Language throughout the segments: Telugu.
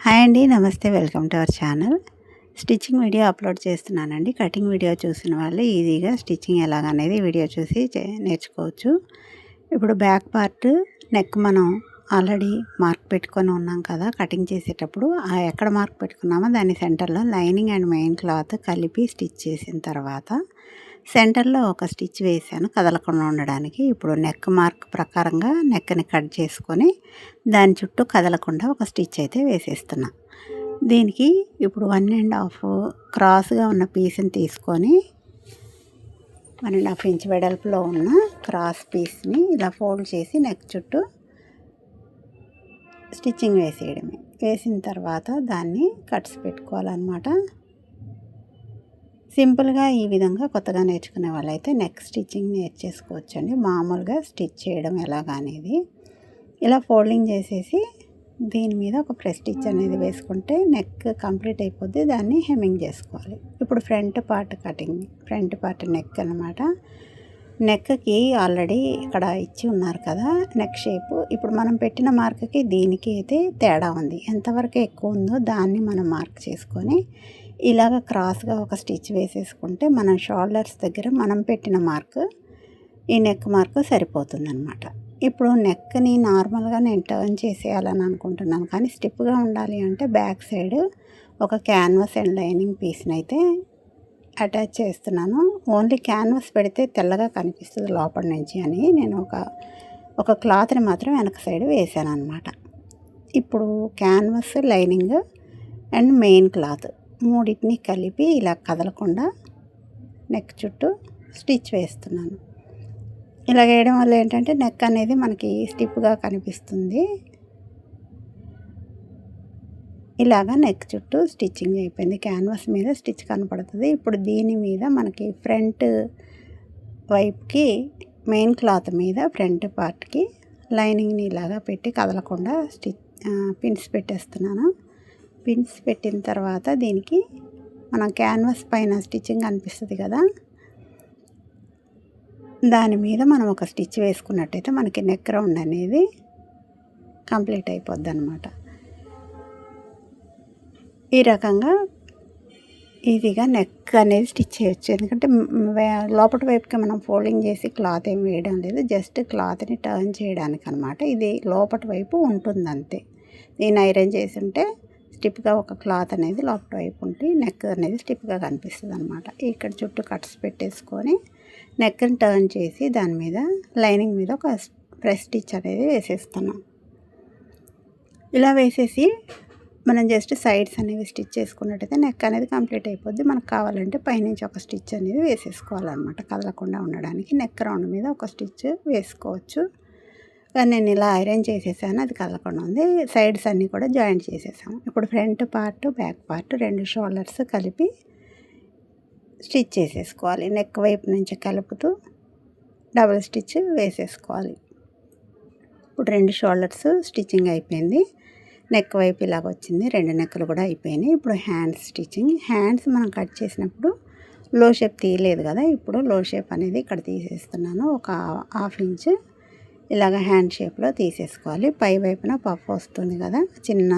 హాయ్ అండి, నమస్తే. Welcome to our channel. Stitching video upload చేస్తున్నానండి. కటింగ్ వీడియో చూసిన వాళ్ళు ఈజీగా స్టిచ్చింగ్ ఎలాగనేది వీడియో చూసి నేర్చుకోవచ్చు. ఇప్పుడు బ్యాక్ పార్ట్ నెక్ మనం ఆల్రెడీ మార్క్ పెట్టుకొని ఉన్నాం కదా. కటింగ్ చేసేటప్పుడు ఎక్కడ మార్క్ పెట్టుకున్నామో దాని సెంటర్లో లైనింగ్ అండ్ మెయిన్ క్లాత్ కలిపి స్టిచ్ చేసిన తర్వాత సెంటర్లో ఒక స్టిచ్ వేసాను కదలకుండా ఉండడానికి. ఇప్పుడు నెక్ మార్క్ ప్రకారంగా నెక్ని కట్ చేసుకొని దాని చుట్టూ కదలకుండా ఒక స్టిచ్ అయితే వేసేస్తున్నా. దీనికి ఇప్పుడు 1.5 క్రాస్గా ఉన్న పీస్ని తీసుకొని 1.5 ఇంచ్ వెడల్పులో ఉన్న క్రాస్ పీస్ని ఇలా ఫోల్డ్ చేసి నెక్ చుట్టూ స్టిచ్చింగ్ వేసేయడమే. వేసిన తర్వాత దాన్ని కట్స్ పెట్టుకోవాలన్నమాట. సింపుల్గా ఈ విధంగా కొత్తగా నేర్చుకునే వాళ్ళైతే నెక్ స్టిచ్చింగ్ నేర్చేసుకోవచ్చండి. మామూలుగా స్టిచ్ చేయడం ఎలాగా అనేది ఇలా ఫోల్డింగ్ చేసేసి దీని మీద ఒక ప్రెస్ స్టిచ్ అనేది వేసుకుంటే నెక్ కంప్లీట్ అయిపోద్ది. దాన్ని హెమ్మింగ్ చేసుకోవాలి. ఇప్పుడు front part cutting, front part neck అనమాట. నెక్కి ఆల్రెడీ ఇక్కడ ఇచ్చి ఉన్నారు కదా నెక్ షేపు. ఇప్పుడు మనం పెట్టిన మార్క్కి దీనికి అయితే తేడా ఉంది. ఎంతవరకు ఎక్కువ ఉందో దాన్ని మనం మార్క్ చేసుకొని ఇలాగ క్రాస్గా ఒక స్టిచ్ వేసేసుకుంటే మనం షోల్డర్స్ దగ్గర మనం పెట్టిన మార్క్ ఈ నెక్ మార్క్ సరిపోతుందన్నమాట. ఇప్పుడు నెక్ని నార్మల్గా నేను టర్న్ చేసేయాలని అనుకుంటున్నాను, కానీ స్టిప్గా ఉండాలి అంటే బ్యాక్ సైడ్ ఒక క్యాన్వాస్ అండ్ లైనింగ్ పీస్ని అయితే అటాచ్ చేస్తున్నాను. ఓన్లీ క్యాన్వాస్ పెడితే తెల్లగా కనిపిస్తుంది లోపల నుంచి అని నేను ఒక క్లాత్ని మాత్రం వెనక సైడ్ వేసాను అనమాట. ఇప్పుడు canvas, lining and main cloth మూడింటిని కలిపి ఇలా కదలకుండా నెక్ చుట్టూ స్టిచ్ వేస్తున్నాను. ఇలా వేయడం వల్ల ఏంటంటే నెక్ అనేది మనకి స్టిప్గా కనిపిస్తుంది. ఇలాగా నెక్ చుట్టూ స్టిచ్చింగ్ అయిపోయింది. క్యాన్వాస్ మీద స్టిచ్ కనపడుతుంది. ఇప్పుడు దీని మీద మనకి ఫ్రంట్ వైపుకి మెయిన్ క్లాత్ మీద ఫ్రంట్ పార్ట్కి లైనింగ్ని ఇలాగా పెట్టి కదలకుండా పిన్స్ పెట్టేస్తున్నాను. పిన్స్ పెట్టిన తర్వాత దీనికి మనం క్యాన్వాస్ పైన స్టిచ్చింగ్ కనిపిస్తుంది కదా, దాని మీద మనం ఒక స్టిచ్ వేసుకున్నట్టయితే మనకి నెక్ రౌండ్ అనేది కంప్లీట్ అయిపోద్ది అనమాట. ఈ రకంగా ఈజీగా నెక్ అనేది స్టిచ్ చేయొచ్చు. ఎందుకంటే లోపల వైపుకి మనం ఫోల్డింగ్ చేసి క్లాత్ ఏం వేయడం లేదు, జస్ట్ క్లాత్ని టర్న్ చేయడానికి అనమాట. ఇది లోపల వైపు ఉంటుంది అంతే. దీన్ని ఐరన్ చేసి ఉంటే స్టిప్గా ఒక క్లాత్ అనేది లోపల వైపు ఉంటే నెక్ అనేది స్టిప్గా కనిపిస్తుంది అనమాట. ఇక్కడ చుట్టూ కట్స్ పెట్టేసుకొని నెక్ని టర్న్ చేసి దాని మీద లైనింగ్ మీద ఒక ప్రెస్ స్టిచ్ అనేది వేసేస్తున్నాం. ఇలా వేసేసి మనం జస్ట్ సైడ్స్ అనేవి స్టిచ్ చేసుకున్నట్టయితే నెక్ అనేది కంప్లీట్ అయిపోద్ది. మనకు కావాలంటే పైనుంచి ఒక స్టిచ్ అనేది వేసేసుకోవాలన్నమాట. కదలకుండా ఉండడానికి నెక్ రౌండ్ మీద ఒక స్టిచ్ వేసుకోవచ్చు. కానీ నేను ఇలా ఐరన్ చేసేసాను, అది కదలకుండా ఉంది. సైడ్స్ అన్నీ కూడా జాయింట్ చేసేసాము. ఇప్పుడు front part, back part, 2 shoulders కలిపి స్టిచ్ చేసేసుకోవాలి. నెక్ వైపు నుంచి కలుపుతూ డబుల్ స్టిచ్ వేసేసుకోవాలి. ఇప్పుడు 2 షోల్డర్స్ స్టిచ్చింగ్ అయిపోయింది. నెక్ వైపు ఇలాగ వచ్చింది. 2 నెక్కలు కూడా అయిపోయినాయి. ఇప్పుడు హ్యాండ్స్ స్టిచ్చింగ్. హ్యాండ్స్ మనం కట్ చేసినప్పుడు లో షేప్ తీయలేదు కదా, ఇప్పుడు లో షేప్ అనేది ఇక్కడ తీసేస్తున్నాను. ఒక 1/2 ఇంచ్ ఇలాగ హ్యాండ్ షేప్లో తీసేసుకోవాలి. పై వైపున పఫ్ వస్తుంది కదా, చిన్న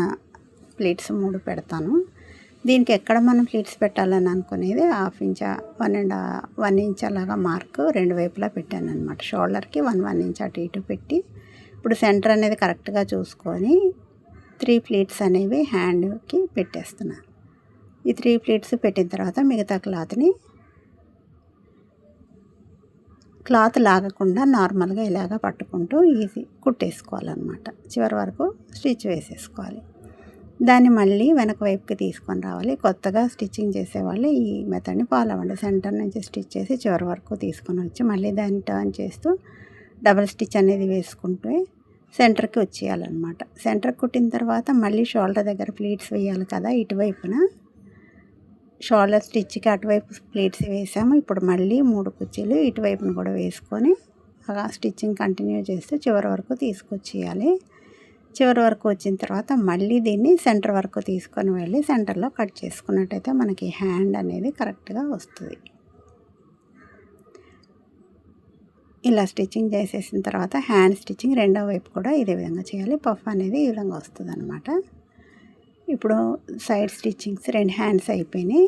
ప్లీట్స్ 3 పెడతాను. దీనికి ఎక్కడ మనం ప్లీట్స్ పెట్టాలని అనుకునేది 1/2 ఇంచ్ 1 ఇంచ్ అలాగా మార్క్ 2 వైపులా పెట్టాను అనమాట. షోల్డర్కి 1 ఇంచ్ అటు ఇటు పెట్టి ఇప్పుడు సెంటర్ అనేది కరెక్ట్గా చూసుకొని 3 ప్లీట్స్ అనేవి హ్యాండ్కి పెట్టేస్తున్నాను. ఈ 3 ప్లీట్స్ పెట్టిన తర్వాత మిగతా క్లాత్ లాగకుండా నార్మల్గా ఇలాగ పట్టుకుంటూ ఈజీ కుట్టేసుకోవాలన్నమాట. చివరి వరకు స్టిచ్ వేసేసుకోవాలి. దాన్ని మళ్ళీ వెనక వైపుకి తీసుకొని రావాలి. కొత్తగా స్టిచ్చింగ్ చేసేవాళ్ళు ఈ మెథడ్ని ఫాలో అవ్వండి. సెంటర్ నుంచి స్టిచ్ చేసి చివరి వరకు తీసుకొని వచ్చి మళ్ళీ దాన్ని టర్న్ చేస్తూ డబుల్ స్టిచ్ అనేది వేసుకుంటూ సెంటర్కి వచ్చేయాలన్నమాట. సెంటర్ కుట్టిన తర్వాత మళ్ళీ షోల్డర్ దగ్గర ప్లీట్స్ వేయాలి కదా, ఇటువైపున షోల్డర్ స్టిచ్కి అటువైపు ప్లీట్స్ వేసాము. ఇప్పుడు మళ్ళీ 3 కుర్చీలు ఇటువైపును కూడా వేసుకొని అలా స్టిచ్చింగ్ కంటిన్యూ చేస్తూ చివరి వరకు తీసుకొచ్చేయాలి. చివరి వరకు వచ్చిన తర్వాత మళ్ళీ దీన్ని సెంటర్ వరకు తీసుకొని వెళ్ళి సెంటర్లో కట్ చేసుకున్నట్టయితే మనకి హ్యాండ్ అనేది కరెక్ట్గా వస్తుంది. ఇలా స్టిచ్చింగ్ చేసేసిన తర్వాత హ్యాండ్ స్టిచ్చింగ్ రెండో వైపు కూడా ఇదే విధంగా చేయాలి. పఫ్ అనేది ఈ విధంగా వస్తుంది అనమాట. ఇప్పుడు సైడ్ స్టిచ్చింగ్స్ 2 హ్యాండ్స్ అయిపోయినాయి.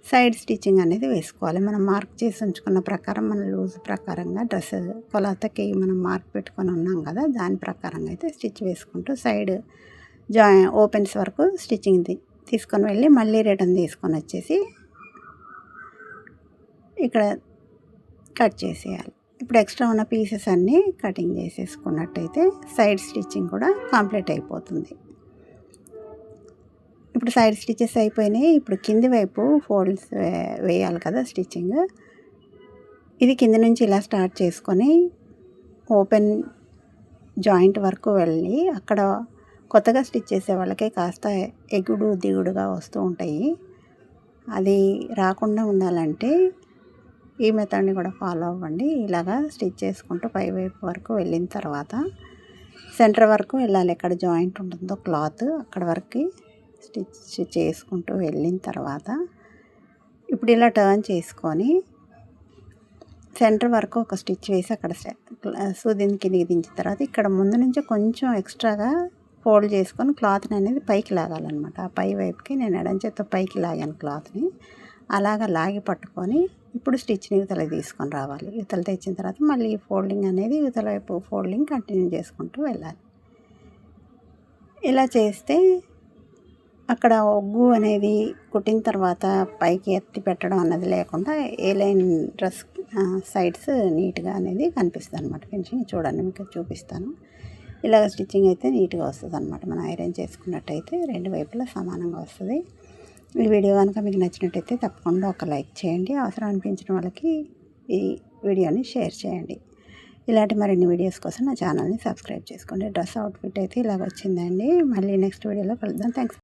సైడ్ స్టిచ్చింగ్ అనేది వేసుకోవాలి. మనం మార్క్ చేసి ఉంచుకున్న ప్రకారం మన లూజ్ ప్రకారంగా డ్రెస్ కొలతకి మనం మార్క్ పెట్టుకొని ఉన్నాం కదా, దాని ప్రకారంగా అయితే స్టిచ్ వేసుకుంటూ సైడ్ ఓపెన్స్ వరకు స్టిచ్చింగ్ తీసుకొని వెళ్ళి మళ్ళీ రిటర్న్ తీసుకొని వచ్చేసి ఇక్కడ కట్ చేసేయాలి. ఇప్పుడు ఎక్స్ట్రా ఉన్న పీసెస్ అన్నీ కటింగ్ చేసేసుకున్నట్టయితే సైడ్ స్టిచ్చింగ్ కూడా కంప్లీట్ అయిపోతుంది. ఇప్పుడు సైడ్ స్టిచెస్ అయిపోయినాయి. ఇప్పుడు కింది వైపు ఫోల్డ్స్ వేయాలి కదా స్టిచ్చింగ్. ఇది కింద నుంచి ఇలా స్టార్ట్ చేసుకొని ఓపెన్ జాయింట్ వరకు వెళ్ళి అక్కడ కొత్తగా స్టిచ్ చేసే వాళ్ళకి కాస్త ఎగుడు దిగుడుగా వస్తూ ఉంటాయి. అది రాకుండా ఉండాలంటే ఈ మెథడ్ని కూడా ఫాలో అవ్వండి. ఇలాగా స్టిచ్ చేసుకుంటూ పై వైపు వరకు వెళ్ళిన తర్వాత సెంటర్ వరకు వెళ్ళాలి. ఎక్కడ జాయింట్ ఉంటుందో క్లాత్ అక్కడ వరకు స్టిచ్ చేసుకుంటూ వెళ్ళిన తర్వాత ఇప్పుడు ఇలా టర్న్ చేసుకొని సెంటర్ వరకు ఒక స్టిచ్ వేసి అక్కడ సూదిని కిందికి దించిన తర్వాత ఇక్కడ ముందు నుంచి కొంచెం ఎక్స్ట్రాగా ఫోల్డ్ చేసుకొని క్లాత్ని అనేది పైకి లాగాలన్నమాట. ఆ పై వైపుకి నేను ఎడం చేత్తో పైకి లాగాను క్లాత్ని. అలాగా లాగి పట్టుకొని ఇప్పుడు స్టిచ్ని యువతలకి తీసుకొని రావాలి. యువతలు తెచ్చిన తర్వాత మళ్ళీ ఫోల్డింగ్ అనేది యువతల వైపు ఫోల్డింగ్ కంటిన్యూ చేసుకుంటూ వెళ్ళాలి. ఇలా చేస్తే అక్కడ ఒగ్గు అనేది కుట్టిన తర్వాత పైకి ఎత్తి పెట్టడం అన్నది లేకుండా ఏ లైన్ డ్రెస్ సైడ్స్ నీట్గా అనేది కనిపిస్తుంది అనమాట. ఫినిషింగ్ చూడండి, మీకు చూపిస్తాను. ఇలాగ స్టిచ్చింగ్ అయితే నీట్గా వస్తుంది అనమాట. మనం ఐరన్ చేసుకున్నట్టయితే 2 వైపులా సమానంగా వస్తుంది. ఈ వీడియో కనుక మీకు నచ్చినట్టయితే తప్పకుండా ఒక లైక్ చేయండి. అవసరం అనిపించిన వాళ్ళకి ఈ వీడియోని షేర్ చేయండి. ఇలాంటి మరిన్ని వీడియోస్ కోసం నా ఛానల్ని సబ్స్క్రైబ్ చేసుకోండి. డ్రెస్ అవుట్ఫిట్ అయితే ఇలాగ వచ్చిందండి. మళ్ళీ నెక్స్ట్ వీడియోలో కలుద్దాం. థ్యాంక్స్.